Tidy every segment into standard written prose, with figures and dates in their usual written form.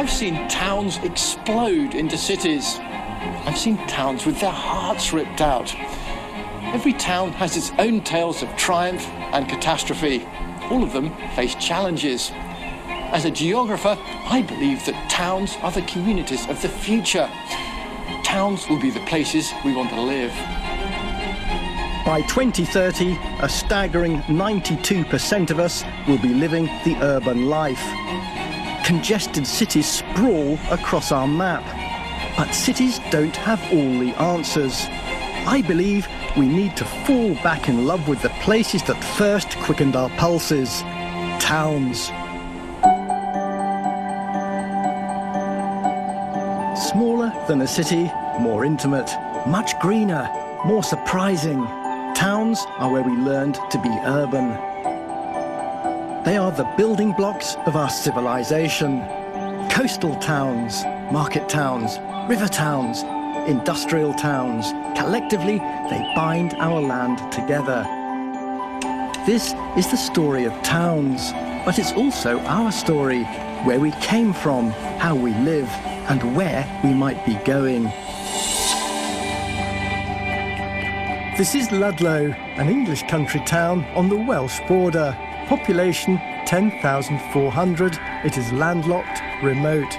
I've seen towns explode into cities. I've seen towns with their hearts ripped out. Every town has its own tales of triumph and catastrophe. All of them face challenges. As a geographer, I believe that towns are the communities of the future. Towns will be the places we want to live. By 2030, a staggering 92% of us will be living the urban life. Congested cities sprawl across our map. But cities don't have all the answers. I believe we need to fall back in love with the places that first quickened our pulses. Towns. Smaller than a city, more intimate, much greener, more surprising. Towns are where we learned to be urban. They are the building blocks of our civilization. Coastal towns, market towns, river towns, industrial towns. Collectively, they bind our land together. This is the story of towns, but it's also our story, where we came from, how we live, and where we might be going. This is Ludlow, an English country town on the Welsh border. Population 10,400. It is landlocked, remote.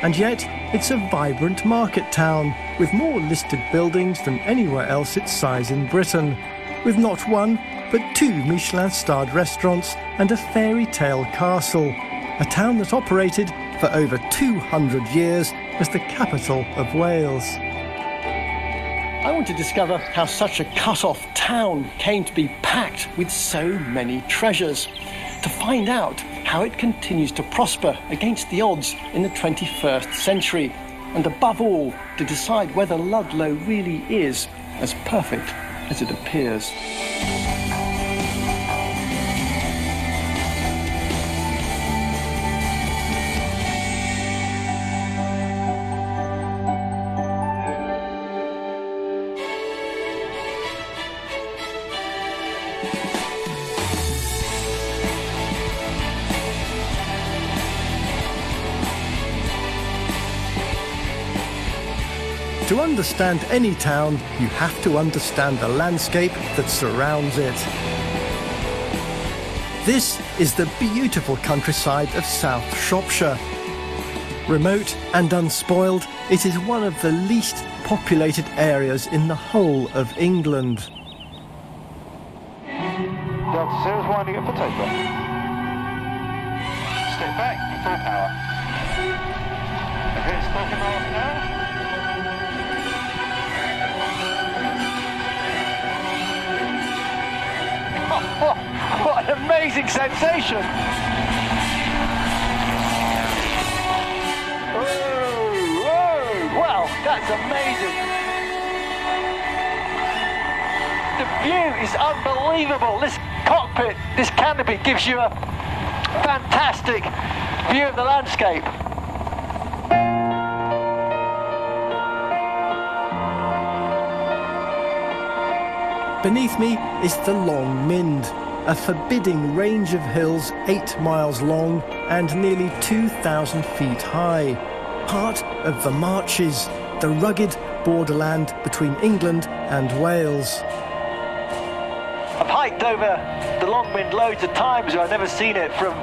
And yet, it's a vibrant market town, with more listed buildings than anywhere else its size in Britain, with not one, but 2 Michelin-starred restaurants and a fairy tale castle. A town that operated for over 200 years as the capital of Wales. I want to discover how such a cut-off town came to be packed with so many treasures, to find out how it continues to prosper against the odds in the 21st century, and above all, to decide whether Ludlow really is as perfect as it appears. To understand any town, you have to understand the landscape that surrounds it. This is the beautiful countryside of South Shropshire. Remote and unspoiled, it is one of the least populated areas in the whole of England. Delta Series winding up for takeoff. Step back, full power. Okay, it's 30 miles an hour. What an amazing sensation! Whoa, whoa, wow, that's amazing! The view is unbelievable. This cockpit, this canopy gives you a fantastic view of the landscape. Beneath me is the Long Mynd, a forbidding range of hills 8 miles long and nearly 2,000 feet high. Part of the Marches, the rugged borderland between England and Wales. I've hiked over the Long Mynd loads of times, and I've never seen it from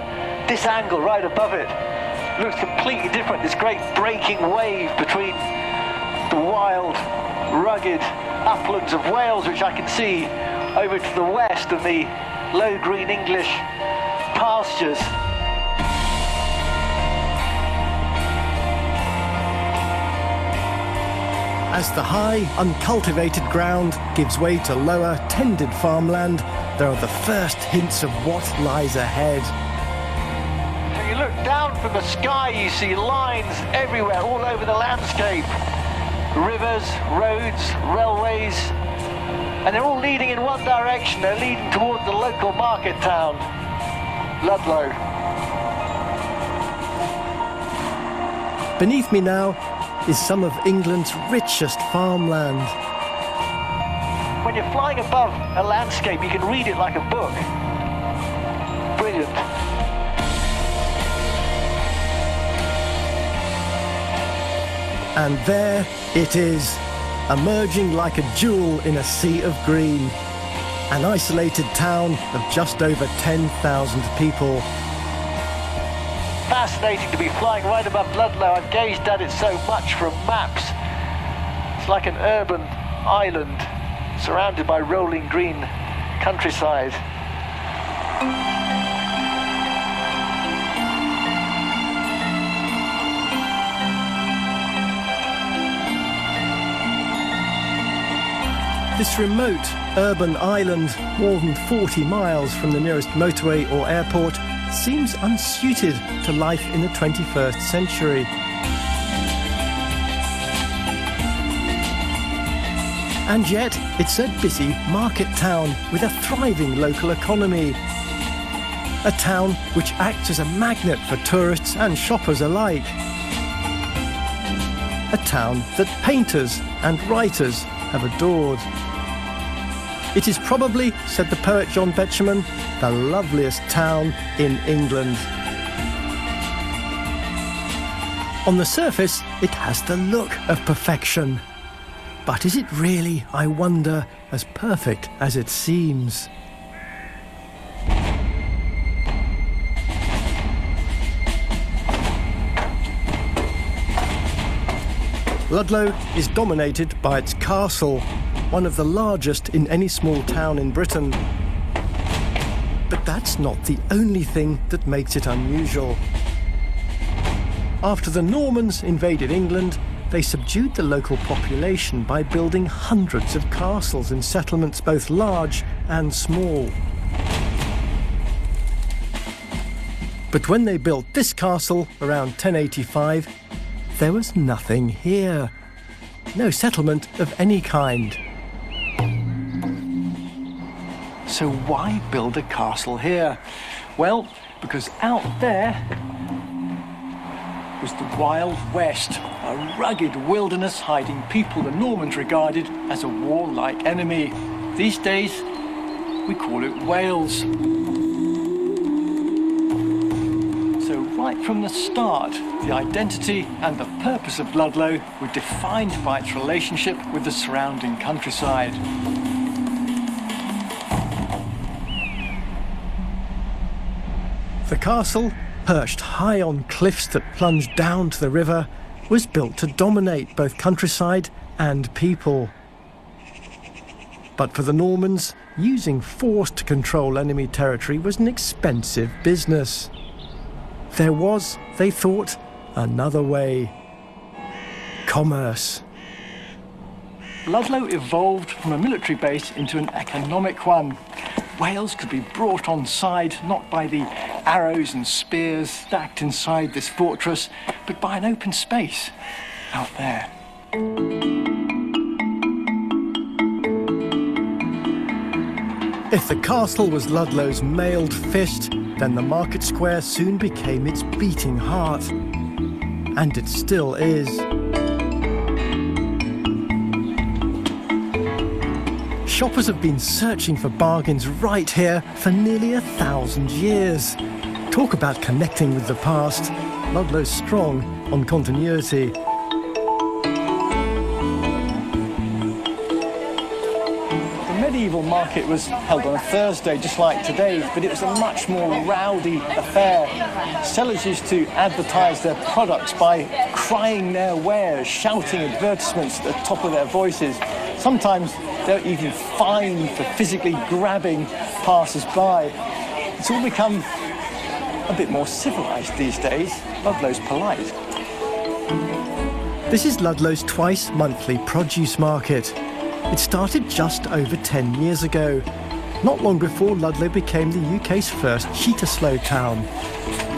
this angle right above it. It looks completely different, this great breaking wave between the wild, rugged uplands of Wales, which I can see over to the west, and the low green English pastures. As the high, uncultivated ground gives way to lower, tended farmland, there are the first hints of what lies ahead. When you look down from the sky, you see lines everywhere, all over the landscape. Rivers, roads, railways, and they're all leading in one direction. They're leading towards the local market town, Ludlow. Beneath me now is some of England's richest farmland. When you're flying above a landscape, you can read it like a book. Brilliant. And there it is, emerging like a jewel in a sea of green. An isolated town of just over 10,000 people. Fascinating to be flying right above Ludlow. I've gazed at it so much from maps. It's like an urban island surrounded by rolling green countryside. This remote urban island, more than 40 miles from the nearest motorway or airport, seems unsuited to life in the 21st century. And yet, it's a busy market town with a thriving local economy. A town which acts as a magnet for tourists and shoppers alike. A town that painters and writers have adored. It is probably, said the poet John Betjeman, the loveliest town in England. On the surface, it has the look of perfection. But is it really, I wonder, as perfect as it seems? Ludlow is dominated by its castle, one of the largest in any small town in Britain. But that's not the only thing that makes it unusual. After the Normans invaded England, they subdued the local population by building hundreds of castles in settlements both large and small. But when they built this castle around 1085, there was nothing here. No settlement of any kind. So why build a castle here? Well, because out there was the Wild West, a rugged wilderness hiding people the Normans regarded as a warlike enemy. These days, we call it Wales. So right from the start, the identity and the purpose of Ludlow were defined by its relationship with the surrounding countryside. The castle, perched high on cliffs that plunged down to the river, was built to dominate both countryside and people. But for the Normans, using force to control enemy territory was an expensive business. There was, they thought, another way. Commerce. Ludlow evolved from a military base into an economic one. Wales could be brought on side not by the arrows and spears stacked inside this fortress, but by an open space out there. If the castle was Ludlow's mailed fist, then the market square soon became its beating heart. And it still is. Shoppers have been searching for bargains right here for nearly 1,000 years. Talk about connecting with the past. Ludlow's strong on continuity. The medieval market was held on a Thursday, just like today's, but it was a much more rowdy affair. Sellers used to advertise their products by crying their wares, shouting advertisements at the top of their voices. Sometimes they were even fined for physically grabbing passers-by. It's all become a bit more civilised these days. Ludlow's polite. This is Ludlow's twice-monthly produce market. It started just over 10 years ago, not long before Ludlow became the UK's first Cheetah-Slow town.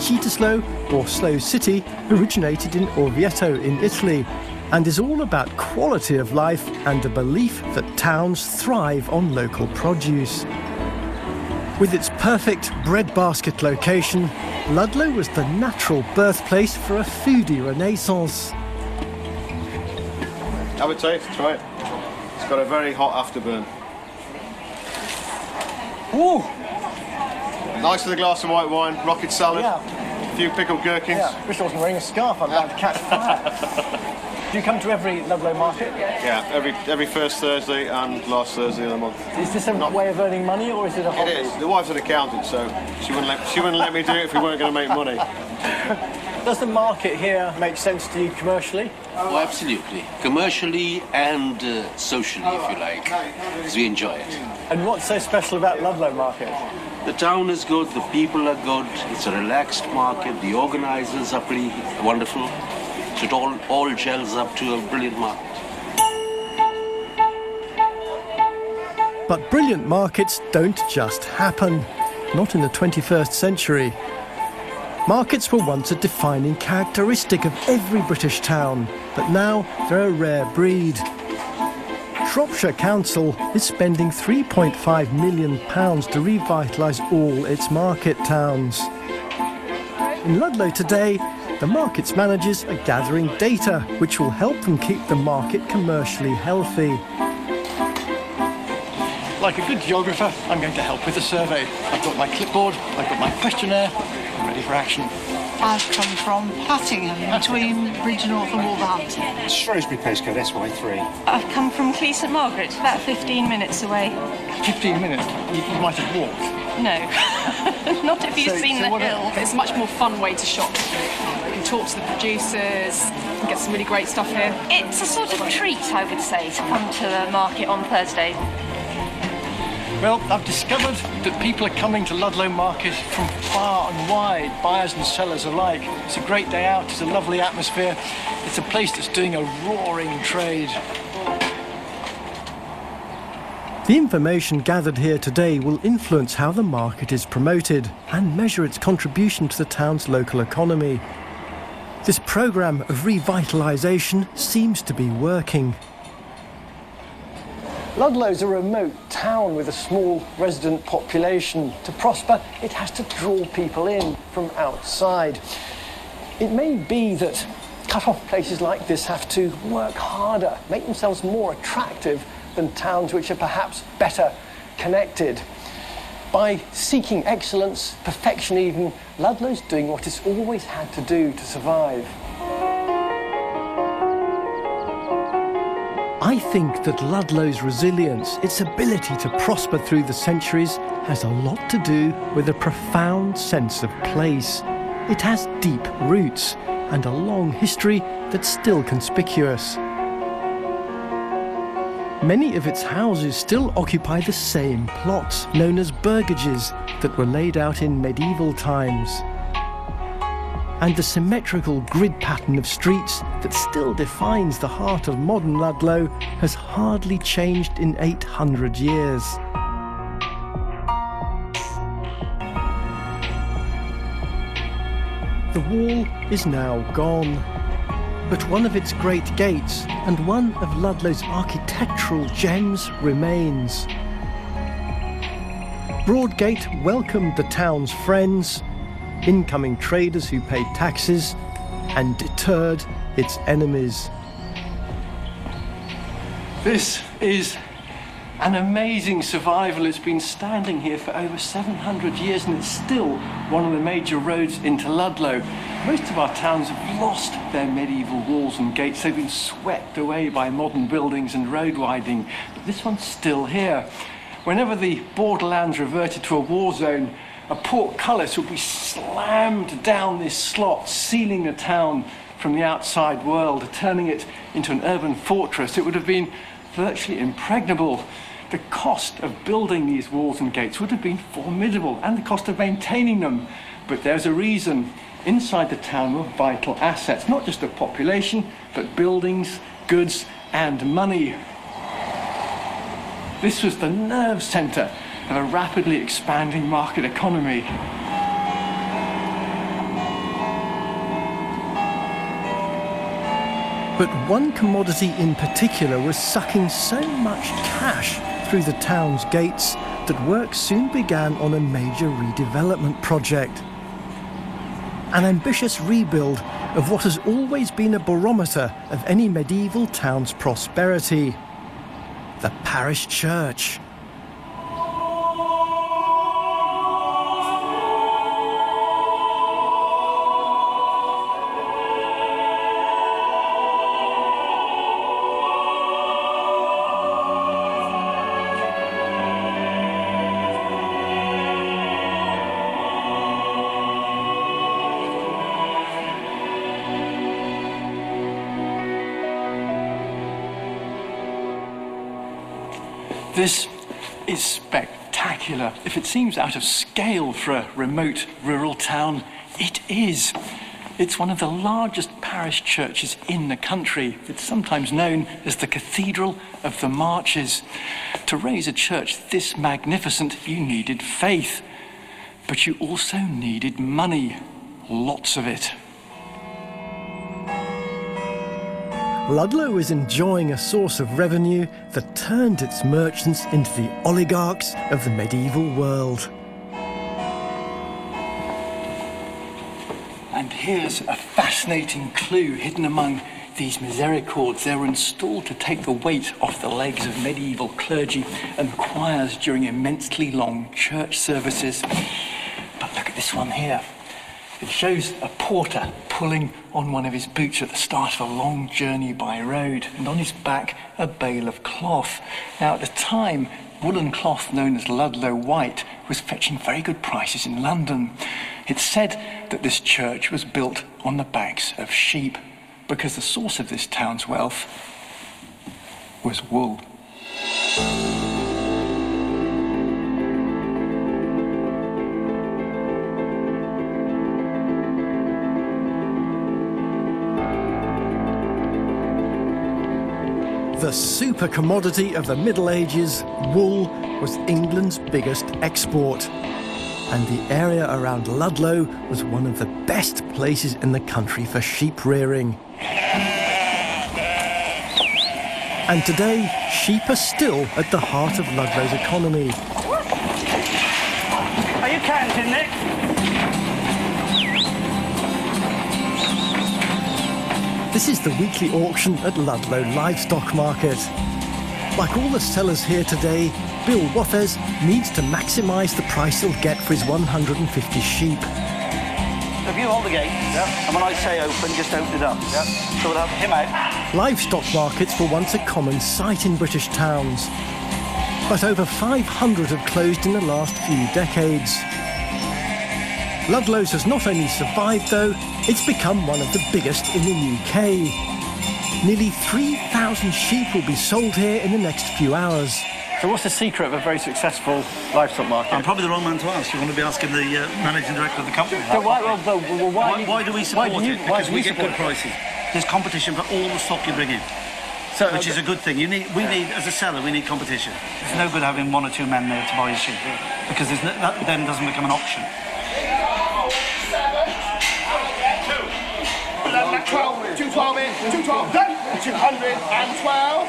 Cheetah-Slow, or Slow City, originated in Orvieto in Italy, and is all about quality of life and the belief that towns thrive on local produce. With its perfect breadbasket location, Ludlow was the natural birthplace for a foodie renaissance. Have a taste, try it. It's got a very hot afterburn. Ooh! Nice with a glass of white wine, rocket salad. Yeah. few pickled gherkins. Yeah, Bristol wasn't wearing a scarf, I'm about to catch fire. Do you come to every Ludlow market? Yeah, every first Thursday and last Thursday of the month. Is this a way of earning money, or is it a hobby? It is. The wife's an accountant, so she wouldn't let me do it if we weren't going to make money. Does the market here make sense to you commercially? Oh, absolutely. Commercially and socially, if you like. Because we enjoy it. And what's so special about Ludlow market? The town is good, the people are good, it's a relaxed market, the organisers are pretty wonderful. So it all gels up to a brilliant market. But brilliant markets don't just happen. Not in the 21st century. Markets were once a defining characteristic of every British town, but now they're a rare breed. Shropshire Council is spending £3.5 million to revitalise all its market towns. In Ludlow today, the market's managers are gathering data which will help them keep the market commercially healthy. Like a good geographer, I'm going to help with the survey. I've got my clipboard, I've got my questionnaire, I'm ready for action. I've come from Hattingham, between Bridgenorth and Wolverhampton. Shrewsbury postcode, SY3. I've come from Clee St Margaret, about 15 minutes away. 15 minutes? You might have walked. No, not if you've seen the hill. It's a much more fun way to shop. You can talk to the producers, and get some really great stuff here. It's a sort of treat, I would say, to come to the market on Thursday. Well, I've discovered that people are coming to Ludlow Market from far and wide, buyers and sellers alike. It's a great day out, it's a lovely atmosphere. It's a place that's doing a roaring trade. The information gathered here today will influence how the market is promoted and measure its contribution to the town's local economy. This programme of revitalisation seems to be working. Ludlow's a remote town with a small resident population. To prosper, it has to draw people in from outside. It may be that cut-off places like this have to work harder, make themselves more attractive than towns which are perhaps better connected. By seeking excellence, perfection even, Ludlow's doing what it's always had to do to survive. I think that Ludlow's resilience, its ability to prosper through the centuries, has a lot to do with a profound sense of place. It has deep roots and a long history that's still conspicuous. Many of its houses still occupy the same plots, known as burgages, that were laid out in medieval times. And the symmetrical grid pattern of streets that still defines the heart of modern Ludlow has hardly changed in 800 years. The wall is now gone, but one of its great gates and one of Ludlow's architectural gems remains. Broadgate welcomed the town's friends, incoming traders who paid taxes, and deterred its enemies. This is an amazing survival. It's been standing here for over 700 years and it's still one of the major roads into Ludlow. Most of our towns have lost their medieval walls and gates. They've been swept away by modern buildings and road widening, but this one's still here. Whenever the borderlands reverted to a war zone, a portcullis would be slammed down this slot, sealing the town from the outside world, turning it into an urban fortress. It would have been virtually impregnable. The cost of building these walls and gates would have been formidable, and the cost of maintaining them. But there's a reason. Inside the town were vital assets, not just of population, but buildings, goods, and money. This was the nerve centre of a rapidly expanding market economy. But one commodity in particular was sucking so much cash through the town's gates that work soon began on a major redevelopment project. An ambitious rebuild of what has always been a barometer of any medieval town's prosperity: the parish church. This is spectacular. If it seems out of scale for a remote rural town, it is. It's one of the largest parish churches in the country. It's sometimes known as the Cathedral of the Marches. To raise a church this magnificent, you needed faith. But you also needed money. Lots of it. Ludlow was enjoying a source of revenue that turned its merchants into the oligarchs of the medieval world. And here's a fascinating clue hidden among these misericords. They were installed to take the weight off the legs of medieval clergy and choirs during immensely long church services. But look at this one here. It shows a porter pulling on one of his boots at the start of a long journey by road, and on his back a bale of cloth. Now at the time, woolen cloth known as Ludlow white was fetching very good prices in London. It's said that this church was built on the backs of sheep because the source of this town's wealth was wool. The super commodity of the Middle Ages, wool, was England's biggest export. And the area around Ludlow was one of the best places in the country for sheep rearing. And today, sheep are still at the heart of Ludlow's economy. Are you counting, Nick? This is the weekly auction at Ludlow Livestock Market. Like all the sellers here today, Bill Waffes needs to maximise the price he'll get for his 150 sheep. If you hold the gate, and when I say open, just open it up. So we'll have him out. Livestock markets were once a common sight in British towns, but over 500 have closed in the last few decades. Ludlow's has not only survived though, it's become one of the biggest in the UK. Nearly 3,000 sheep will be sold here in the next few hours. So what's the secret of a very successful livestock market? I'm probably the wrong man to ask. You want to be asking the managing director of the company. So why do we support it? Because we get good prices. There's competition for all the stock you bring in, which is a good thing. We need, as a seller, we need competition. It's no good having one or two men there to buy your sheep, because that then doesn't become an auction. 212 in, 212 done, 212.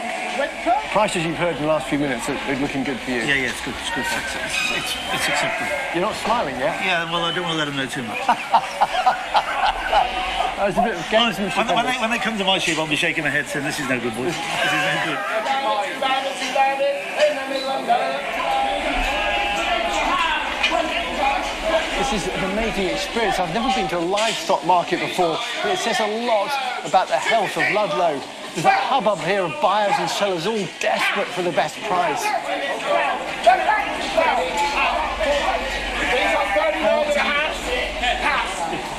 Prices you've heard in the last few minutes are looking good for you. Yeah, it's good. It's acceptable. You're not smiling yet? Yeah, well, I don't want to let them know too much. There's a bit of gamesmanship. When they come to my sheep, I'll be shaking my head saying, "This is no good, boys. This is no good." This is an amazing experience. I've never been to a livestock market before, but it says a lot about the health of Ludlow. There's a hubbub here of buyers and sellers all desperate for the best price.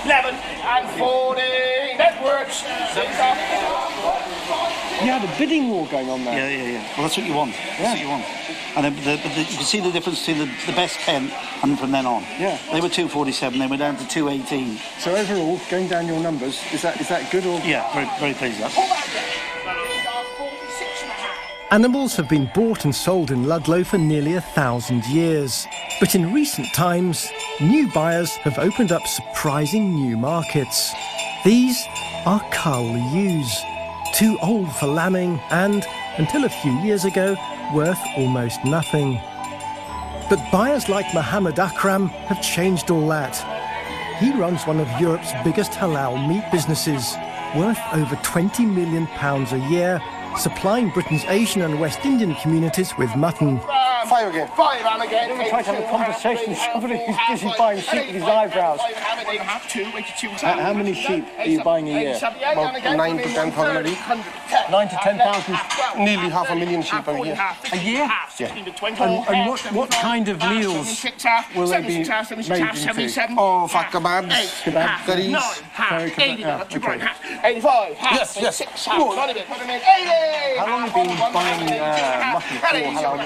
11 and 40. That works. You had a bidding war going on there. Yeah. Well, that's what you want. That's what you want. And then you can see the difference between the best 10 and from then on. Yeah. They were 247, they were down to 218. So overall, going down your numbers, is that good or? Yeah, very pleased with that. Animals have been bought and sold in Ludlow for nearly 1,000 years. But in recent times, new buyers have opened up surprising new markets. These are cull ewes, too old for lambing and, until a few years ago, worth almost nothing. But buyers like Mohammed Akram have changed all that. He runs one of Europe's biggest halal meat businesses, worth over £20 million a year, supplying Britain's Asian and West Indian communities with mutton. 5 again. 5 and again. Try to have a conversation with somebody who's busy buying sheep with his eyebrows. How many sheep are you buying a year? About 9 to 10,000 a week. 9 to 10,000? Nearly 500,000 sheep a year. A year? Yeah. And what kind of meals will they be made into? Oh, fat kebabs, curries. Okay. 85. Yes, yes. How long have you been buying mutton for? How long?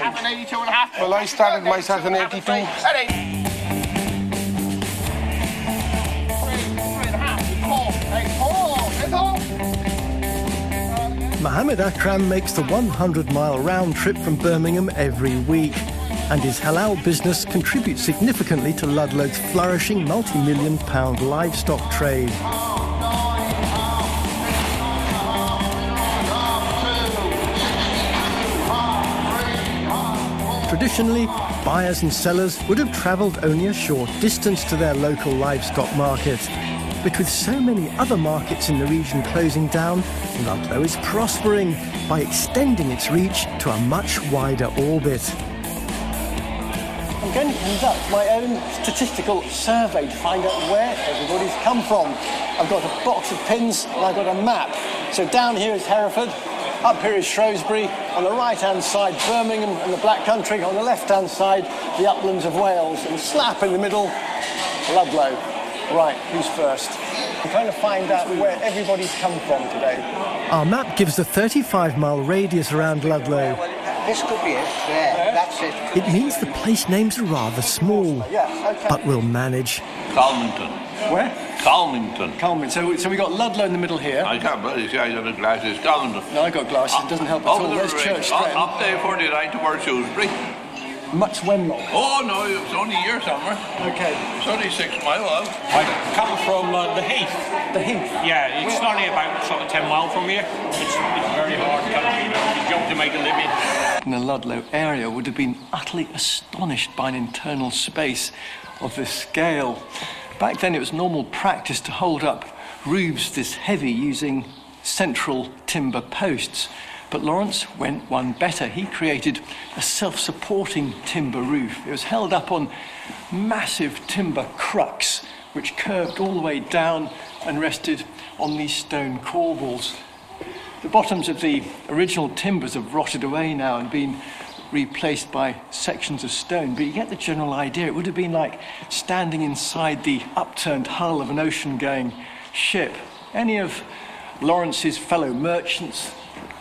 Well, I started myself in 82. Mohammed Akram makes the 100-mile round trip from Birmingham every week, and his halal business contributes significantly to Ludlow's flourishing multi-million-pound livestock trade. Traditionally, buyers and sellers would have travelled only a short distance to their local livestock market. But with so many other markets in the region closing down, Ludlow is prospering by extending its reach to a much wider orbit. I'm going to conduct my own statistical survey to find out where everybody's come from. I've got a box of pins and I've got a map. So down here is Hereford, up here is Shrewsbury, on the right-hand side Birmingham and the Black Country, on the left-hand side the uplands of Wales, and slap in the middle, Ludlow. Right, who's first? I'm trying to find out where everybody's come from today. Our map gives a 35-mile radius around Ludlow. This could be it. There, that's it. It means the place names are rather small, but we'll manage. Calmington. Where? Calmington. Calmington. So we got Ludlow in the middle here. I can't really see. I got the glasses. Calmington. No, I got glasses. It doesn't help at all. There's Church Street. Up there 49 towards Shrewsbury. Much Wenlock. Oh no, it's only here somewhere. Okay. It's only 6 miles out. I come from the Heath. The Heath? Yeah, it's only about sort of 10 miles from here. It's very hard country, you jump to make a living. In the Ludlow area would have been utterly astonished by an internal space of this scale. Back then it was normal practice to hold up roofs this heavy using central timber posts. But Lawrence went one better. He created a self-supporting timber roof. It was held up on massive timber crux, which curved all the way down and rested on these stone corbels. The bottoms of the original timbers have rotted away now and been replaced by sections of stone, but you get the general idea. It would have been like standing inside the upturned hull of an ocean-going ship. Any of Lawrence's fellow merchants,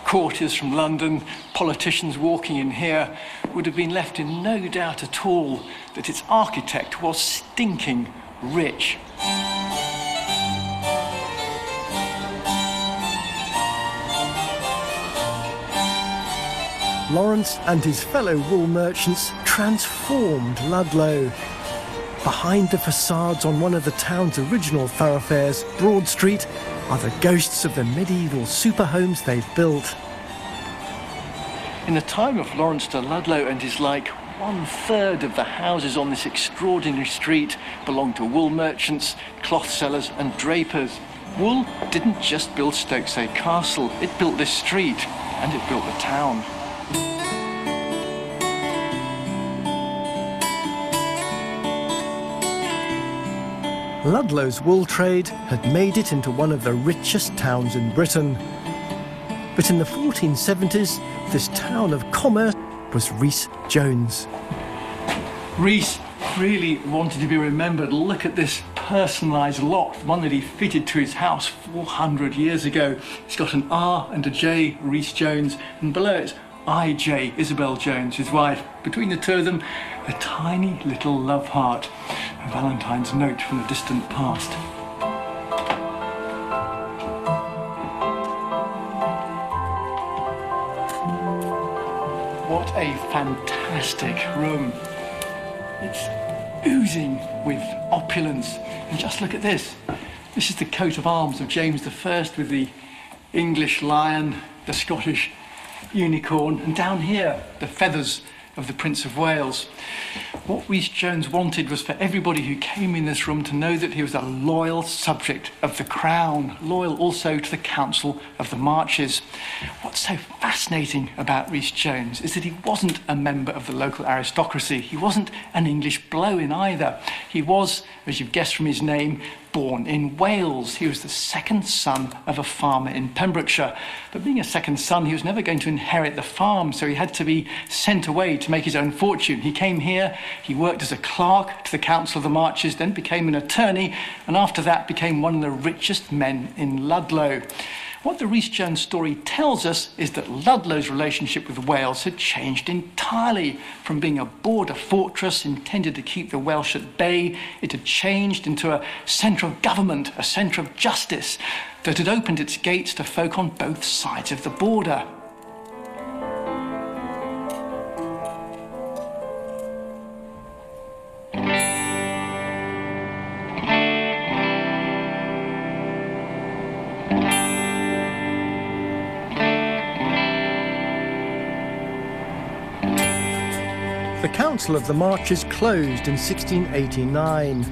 courtiers from London, politicians walking in here, would have been left in no doubt at all that its architect was stinking rich. Lawrence and his fellow wool merchants transformed Ludlow. Behind the facades on one of the town's original thoroughfares, Broad Street, are the ghosts of the medieval super homes they've built. In the time of Lawrence de Ludlow and his like, 1/3 of the houses on this extraordinary street belonged to wool merchants, cloth sellers and drapers. Wool didn't just build Stokesay Castle, it built this street and it built the town. Ludlow's wool trade had made it into one of the richest towns in Britain. But in the 1470s, this town of commerce was Rhys Jones. Rhys really wanted to be remembered. Look at this personalised lock, one that he fitted to his house 400 years ago. It's got an R and a J, Rhys Jones, and below it's I.J. Isabel Jones, his wife. Between the two of them, a tiny little love heart, a Valentine's note from the distant past. What a fantastic room. It's oozing with opulence. And just look at this. This is the coat of arms of James I with the English lion, the Scottish unicorn, and down here, the feathers of the Prince of Wales. What Rhys-Jones wanted was for everybody who came in this room to know that he was a loyal subject of the Crown, loyal also to the Council of the Marches. What's so fascinating about Rhys-Jones is that he wasn't a member of the local aristocracy. He wasn't an English blow-in either. He was, as you've guessed from his name, born in Wales. He was the second son of a farmer in Pembrokeshire. But being a second son, he was never going to inherit the farm, so he had to be sent away to make his own fortune. He came here, he worked as a clerk to the Council of the Marches, then became an attorney, and after that became one of the richest men in Ludlow. What the Rhys-Jones story tells us is that Ludlow's relationship with Wales had changed entirely. From being a border fortress intended to keep the Welsh at bay, it had changed into a centre of government, a centre of justice, that had opened its gates to folk on both sides of the border. The Council of the Marches closed in 1689.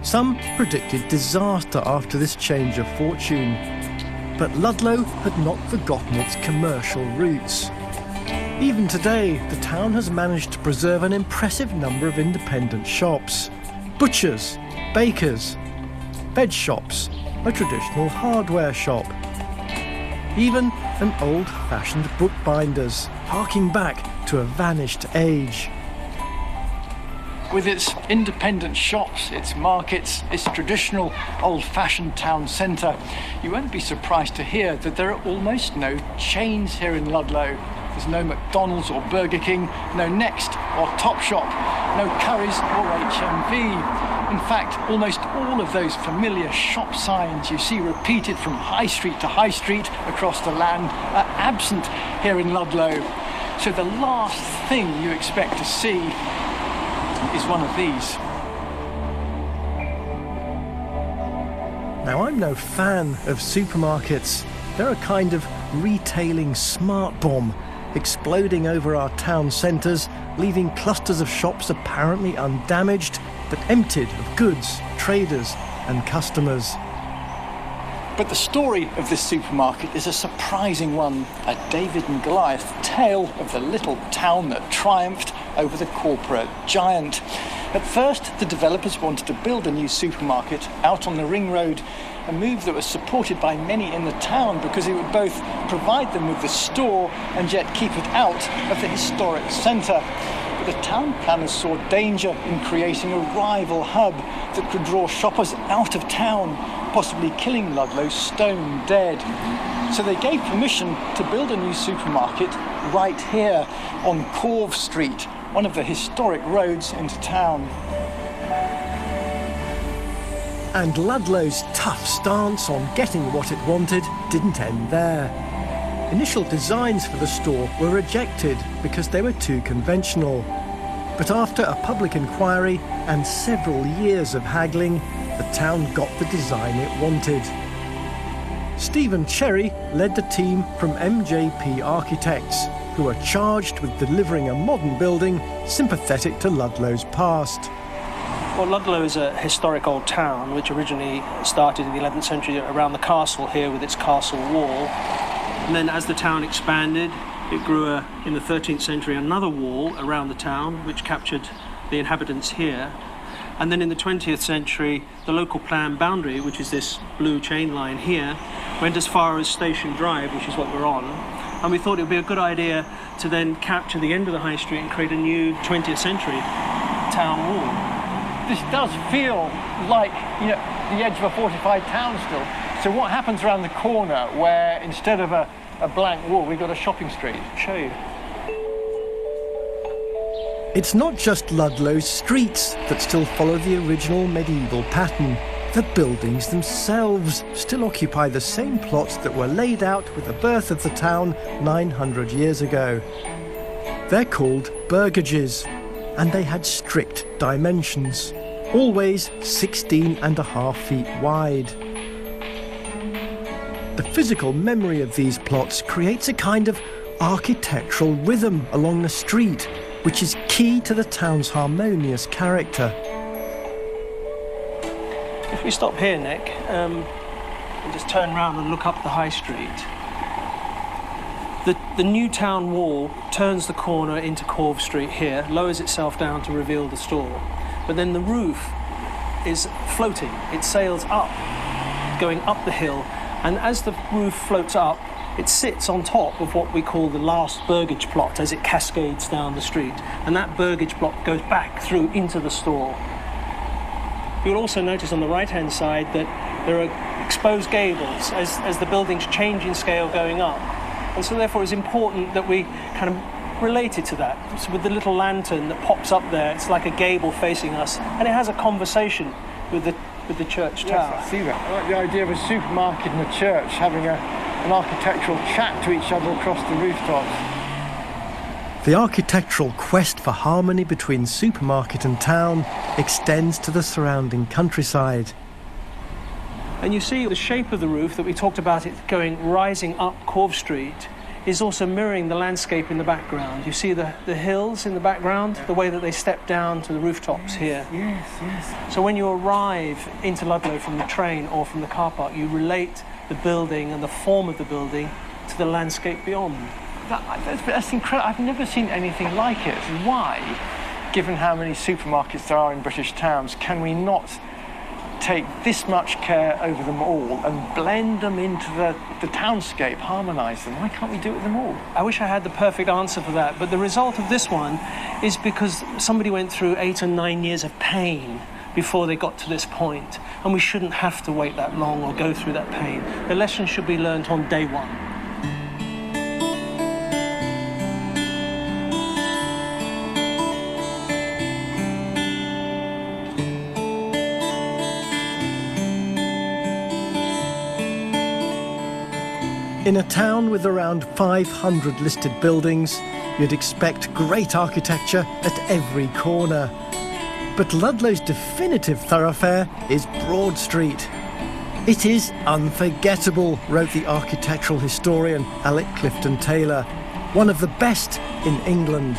Some predicted disaster after this change of fortune, but Ludlow had not forgotten its commercial roots. Even today, the town has managed to preserve an impressive number of independent shops. Butchers, bakers, bed shops, a traditional hardware shop, even an old-fashioned bookbinder's, harking back to a vanished age. With its independent shops, its markets, its traditional old-fashioned town centre, you won't be surprised to hear that there are almost no chains here in Ludlow. There's no McDonald's or Burger King, no Next or Topshop, no Currys or HMV. In fact, almost all of those familiar shop signs you see repeated from high street to high street across the land are absent here in Ludlow. So the last thing you expect to see is one of these. Now, I'm no fan of supermarkets. They're a kind of retailing smart bomb, exploding over our town centres, leaving clusters of shops apparently undamaged, but emptied of goods, traders and customers. But the story of this supermarket is a surprising one, a David and Goliath tale of the little town that triumphed over the corporate giant. At first, the developers wanted to build a new supermarket out on the Ring Road, a move that was supported by many in the town because it would both provide them with the store and yet keep it out of the historic centre. But the town planners saw danger in creating a rival hub that could draw shoppers out of town, possibly killing Ludlow stone dead. So they gave permission to build a new supermarket right here on Corve Street, one of the historic roads into town. And Ludlow's tough stance on getting what it wanted didn't end there. Initial designs for the store were rejected because they were too conventional. But after a public inquiry and several years of haggling, the town got the design it wanted. Stephen Cherry led the team from MJP Architects, who were charged with delivering a modern building sympathetic to Ludlow's past. Well, Ludlow is a historic old town which originally started in the 11th century around the castle here with its castle wall. And then as the town expanded, it grew in the 13th century another wall around the town which captured the inhabitants here. And then in the 20th century, the local plan boundary, which is this blue chain line here, went as far as Station Drive, which is what we're on. And we thought it would be a good idea to then capture the end of the high street and create a new 20th century town wall. This does feel like, you know, the edge of a fortified town still. So what happens around the corner where instead of a blank wall, we've got a shopping street? I'll show you. It's not just Ludlow's streets that still follow the original medieval pattern. The buildings themselves still occupy the same plots that were laid out with the birth of the town 900 years ago. They're called burgages, and they had strict dimensions, always 16.5 feet wide. The physical memory of these plots creates a kind of architectural rhythm along the street, which is key to the town's harmonious character. If we stop here, Nick, and just turn round and look up the high street, the new town wall turns the corner into Corve Street here, lowers itself down to reveal the store. But then the roof is floating. It sails up, going up the hill, and as the roof floats up, it sits on top of what we call the last burgage plot as it cascades down the street. And that burgage plot goes back through into the store. You'll also notice on the right-hand side that there are exposed gables as the buildings change in scale going up. And so therefore it's important that we kind of relate it to that. So with the little lantern that pops up there, it's like a gable facing us, and it has a conversation with the church tower. Yes, I see that. I like the idea of a supermarket and a church having an architectural chat to each other across the rooftops. The architectural quest for harmony between supermarket and town extends to the surrounding countryside. And you see the shape of the roof that we talked about, it rising up Corve Street, is also mirroring the landscape in the background. You see the hills in the background, the way that they step down to the rooftops here. Yes, yes. So when you arrive into Ludlow from the train or from the car park, you relate the building and the form of the building to the landscape beyond. That's incredible. I've never seen anything like it. Why, given how many supermarkets there are in British towns, can we not take this much care over them all and blend them into the townscape, harmonise them? Why can't we do it with them all? I wish I had the perfect answer for that, but the result of this one is because somebody went through 8 or 9 years of pain before they got to this point, and we shouldn't have to wait that long or go through that pain. The lesson should be learnt on day one. In a town with around 500 listed buildings, you'd expect great architecture at every corner. But Ludlow's definitive thoroughfare is Broad Street. It is unforgettable, wrote the architectural historian Alec Clifton Taylor, one of the best in England.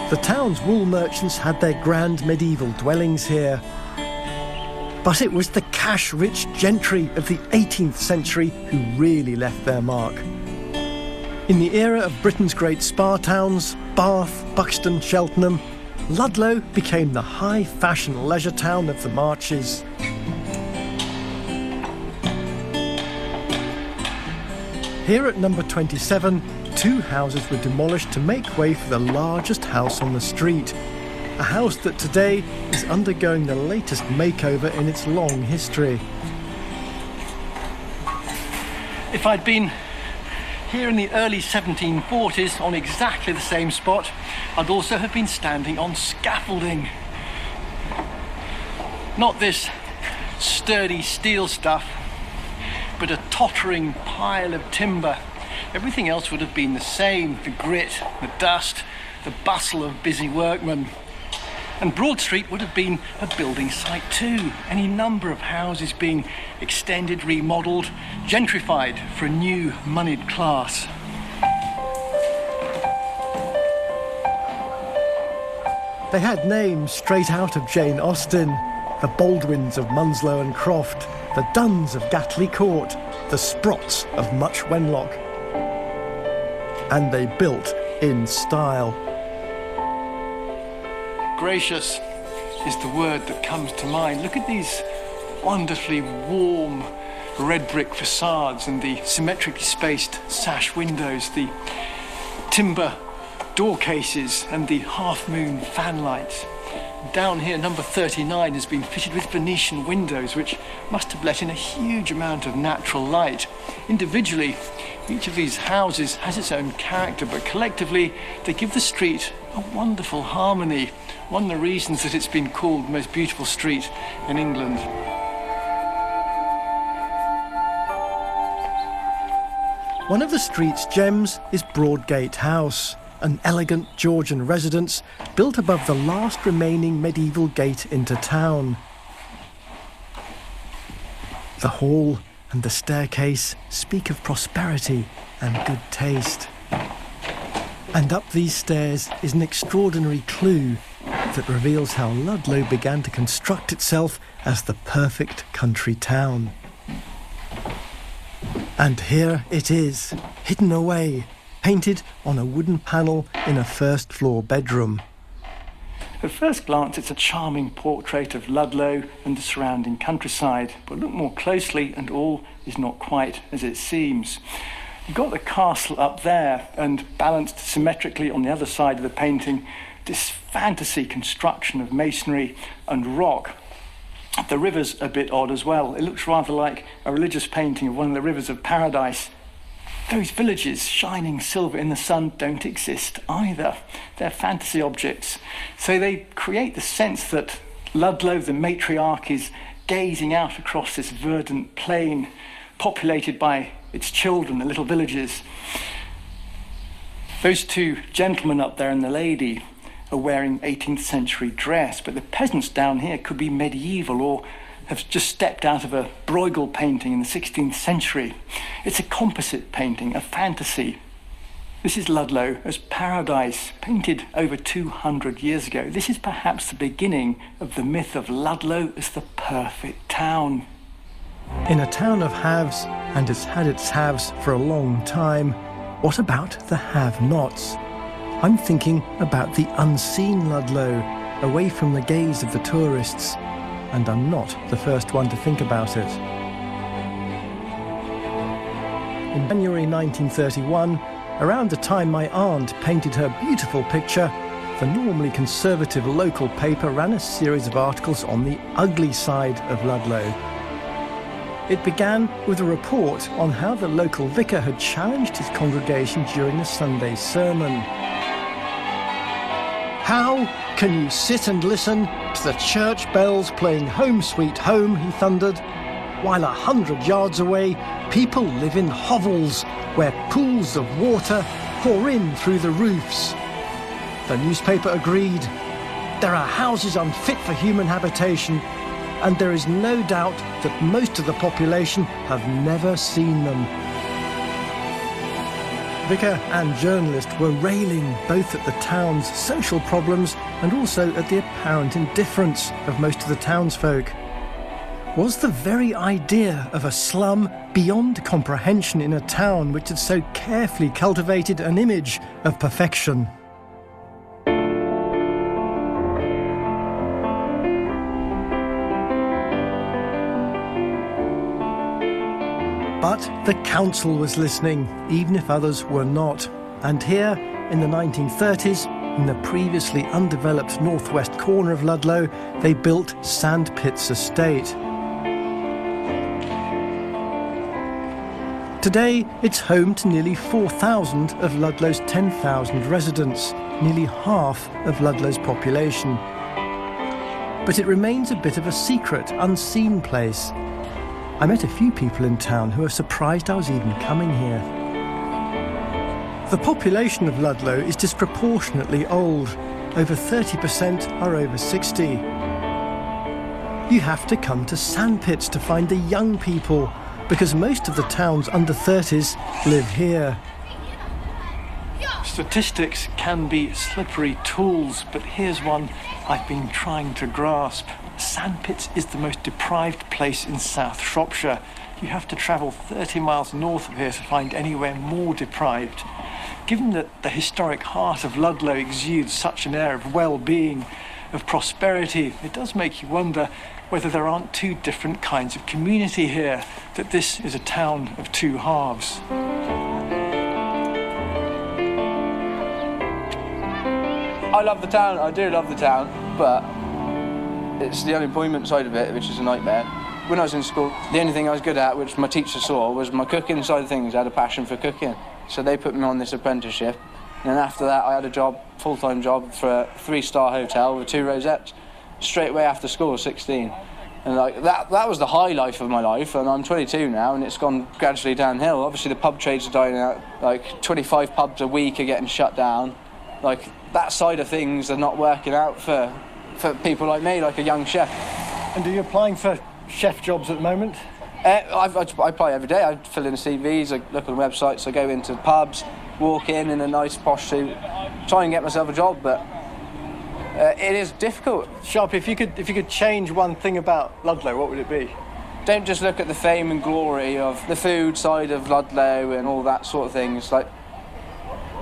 The town's wool merchants had their grand medieval dwellings here. But it was the cash-rich gentry of the 18th century who really left their mark. In the era of Britain's great spa towns, Bath, Buxton, Cheltenham, Ludlow became the high-fashion leisure town of the Marches. Here at number 27, 2 houses were demolished to make way for the largest house on the street. A house that today is undergoing the latest makeover in its long history. If I'd been here in the early 1740s on exactly the same spot, I'd also have been standing on scaffolding. Not this sturdy steel stuff, but a tottering pile of timber. Everything else would have been the same: the grit, the dust, the bustle of busy workmen. And Broad Street would have been a building site too. Any number of houses being extended, remodelled, gentrified for a new moneyed class. They had names straight out of Jane Austen: the Baldwins of Munslow and Croft, the Duns of Gatley Court, the Sprots of Much Wenlock. And they built in style. Gracious is the word that comes to mind. Look at these wonderfully warm red brick facades and the symmetrically spaced sash windows, the timber door cases and the half-moon fan lights. Down here, number 39 has been fitted with Venetian windows, which must have let in a huge amount of natural light. Individually, each of these houses has its own character, but collectively they give the street a wonderful harmony. One of the reasons that it's been called the most beautiful street in England. One of the street's gems is Broadgate House, an elegant Georgian residence built above the last remaining medieval gate into town. The hall and the staircase speak of prosperity and good taste. And up these stairs is an extraordinary clue that reveals how Ludlow began to construct itself as the perfect country town. And here it is, hidden away, painted on a wooden panel in a first-floor bedroom. At first glance, it's a charming portrait of Ludlow and the surrounding countryside, but look more closely and all is not quite as it seems. You've got the castle up there, and balanced symmetrically on the other side of the painting, this fantasy construction of masonry and rock. The river's a bit odd as well. It looks rather like a religious painting of one of the rivers of paradise. Those villages shining silver in the sun don't exist either. They're fantasy objects. So they create the sense that Ludlow, the matriarch, is gazing out across this verdant plain populated by its children, the little villages. Those two gentlemen up there and the lady are wearing 18th century dress, but the peasants down here could be medieval or have just stepped out of a Bruegel painting in the 16th century. It's a composite painting, a fantasy. This is Ludlow as paradise, painted over 200 years ago. This is perhaps the beginning of the myth of Ludlow as the perfect town. In a town of haves, and it's had its haves for a long time, what about the have-nots? I'm thinking about the unseen Ludlow, away from the gaze of the tourists. And I'm not the first one to think about it. In January 1931, around the time my aunt painted her beautiful picture, the normally conservative local paper ran a series of articles on the ugly side of Ludlow. It began with a report on how the local vicar had challenged his congregation during the Sunday sermon. "How can you sit and listen to the church bells playing Home Sweet Home," he thundered, "while 100 yards away people live in hovels where pools of water pour in through the roofs?" The newspaper agreed. There are houses unfit for human habitation, and there is no doubt that most of the population have never seen them. Vicar and journalist were railing both at the town's social problems and also at the apparent indifference of most of the townsfolk. Was the very idea of a slum beyond comprehension in a town which had so carefully cultivated an image of perfection? But the council was listening, even if others were not. And here, in the 1930s, in the previously undeveloped northwest corner of Ludlow, they built Sandpits Estate. Today, it's home to nearly 4,000 of Ludlow's 10,000 residents, nearly half of Ludlow's population. But it remains a bit of a secret, unseen place. I met a few people in town who were surprised I was even coming here. The population of Ludlow is disproportionately old. Over 30% are over 60. You have to come to Sandpits to find the young people, because most of the town's under 30s live here. Statistics can be slippery tools, but here's one I've been trying to grasp. Sandpits is the most deprived place in South Shropshire. You have to travel 30 miles north of here to find anywhere more deprived. Given that the historic heart of Ludlow exudes such an air of well-being, of prosperity, it does make you wonder whether there aren't two different kinds of community here, that this is a town of two halves. I love the town, I do love the town, but it's the unemployment side of it, which is a nightmare. When I was in school, the only thing I was good at, which my teacher saw, was my cooking side of things. I had a passion for cooking. So they put me on this apprenticeship. And then after that, I had a job, full-time job, for a 3-star hotel with 2 rosettes, straight away after school, 16. And like that was the high life of my life, and I'm 22 now, and it's gone gradually downhill. Obviously, the pub trades are dying out. Like, 25 pubs a week are getting shut down. Like, that side of things are not working out for people like me, like a young chef. And are you applying for chef jobs at the moment? I apply every day. I fill in CVs, I look on websites, I go into pubs. walk in a nice posh suit, try and get myself a job, but it is difficult. Sharp, if you could change one thing about Ludlow, what would it be? Don't just look at the fame and glory of the food side of Ludlow and all that sort of thing. It's like,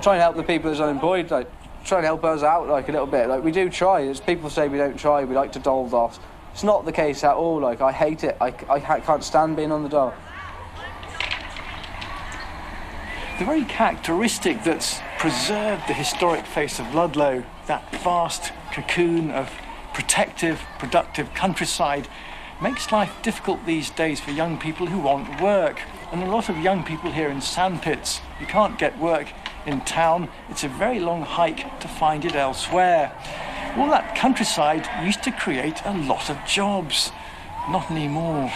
try and help the people that's unemployed, like, try and help us out, like, a little bit. Like, we do try. As people say we don't try, we like to dole DOS. It's not the case at all. Like, I hate it. I can't stand being on the dole. The very characteristic that's preserved the historic face of Ludlow, that vast cocoon of protective, productive countryside, makes life difficult these days for young people who want work. And a lot of young people here in sandpits. You can't get work in town. It's a very long hike to find it elsewhere. All that countryside used to create a lot of jobs. Not anymore.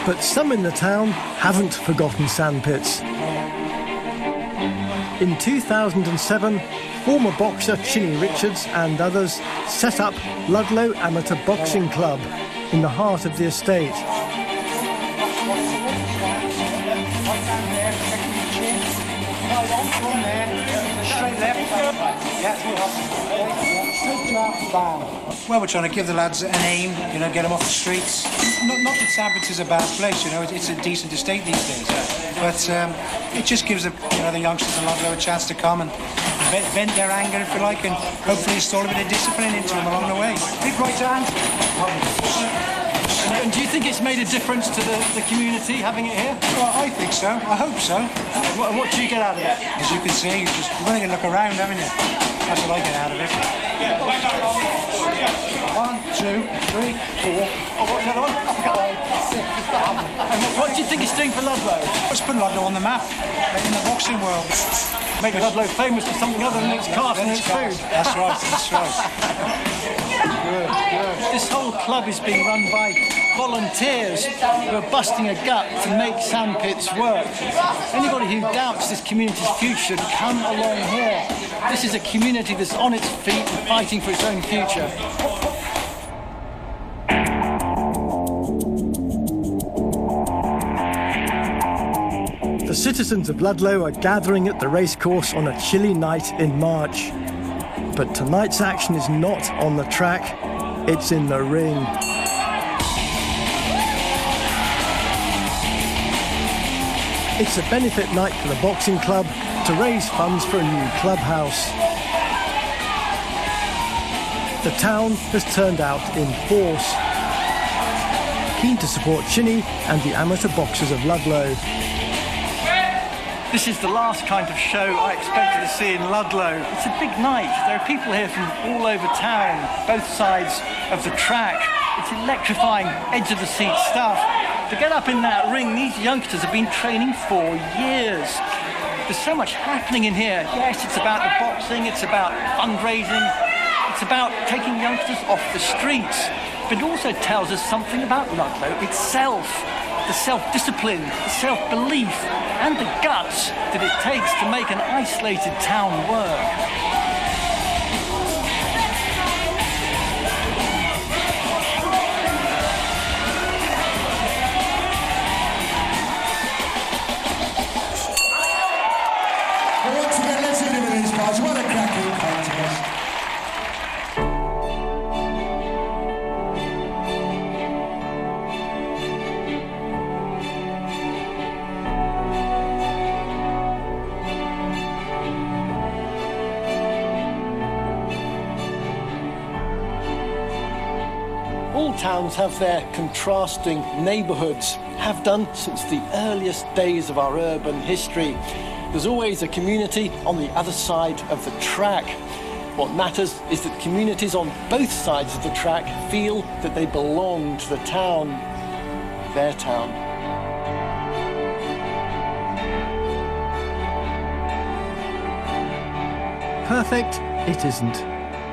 But some in the town haven't forgotten sandpits. In 2007, former boxer Chinny Richards and others set up Ludlow Amateur Boxing Club in the heart of the estate. Well, we're trying to give the lads an aim, you know, get them off the streets. Not that Sandpits is a bad place, you know, it's a decent estate these days. But it just gives the youngsters in Ludlow a chance to come and vent their anger, if you like, and hopefully install a bit of discipline into them along the way. Big right hand. And do you think it's made a difference to the community, having it here? Well, I think so. I hope so. What do you get out of it? As you can see, you've only got to look around, haven't you? That's what I get out of it. 1, 2, 3, 4. Oh, what's the other one? 5, 6, 7. And what do you think it's doing for Ludlow? Let's put Ludlow on the map, like in the boxing world. Make Ludlow famous for something other than its cast and its food. That's right, that's right. Good, good. This whole club is being run by volunteers who are busting a gut to make sandpits work. Anybody who doubts this community's future should come along here. This is a community that's on its feet and fighting for its own future. The citizens of Ludlow are gathering at the racecourse on a chilly night in March. But tonight's action is not on the track, it's in the ring. It's a benefit night for the boxing club to raise funds for a new clubhouse. The town has turned out in force, keen to support Chinny and the amateur boxers of Ludlow. This is the last kind of show I expected to see in Ludlow. It's a big night. There are people here from all over town, both sides of the track. It's electrifying, edge-of-the-seat stuff. To get up in that ring, these youngsters have been training for years. There's so much happening in here. Yes, it's about the boxing, it's about fundraising, it's about taking youngsters off the streets. But it also tells us something about Ludlow itself. The self-discipline, the self-belief, and the guts that it takes to make an isolated town work. What a cracking contest. All towns have their contrasting neighbourhoods, have done since the earliest days of our urban history. There's always a community on the other side of the track. What matters is that communities on both sides of the track feel that they belong to the town, their town. Perfect, it isn't,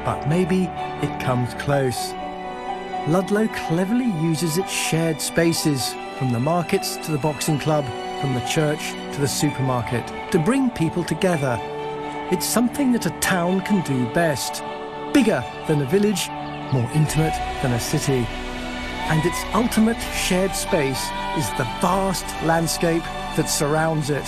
but maybe it comes close. Ludlow cleverly uses its shared spaces, from the markets to the boxing club, from the church to the supermarket, to bring people together. It's something that a town can do best. Bigger than a village, more intimate than a city. And its ultimate shared space is the vast landscape that surrounds it.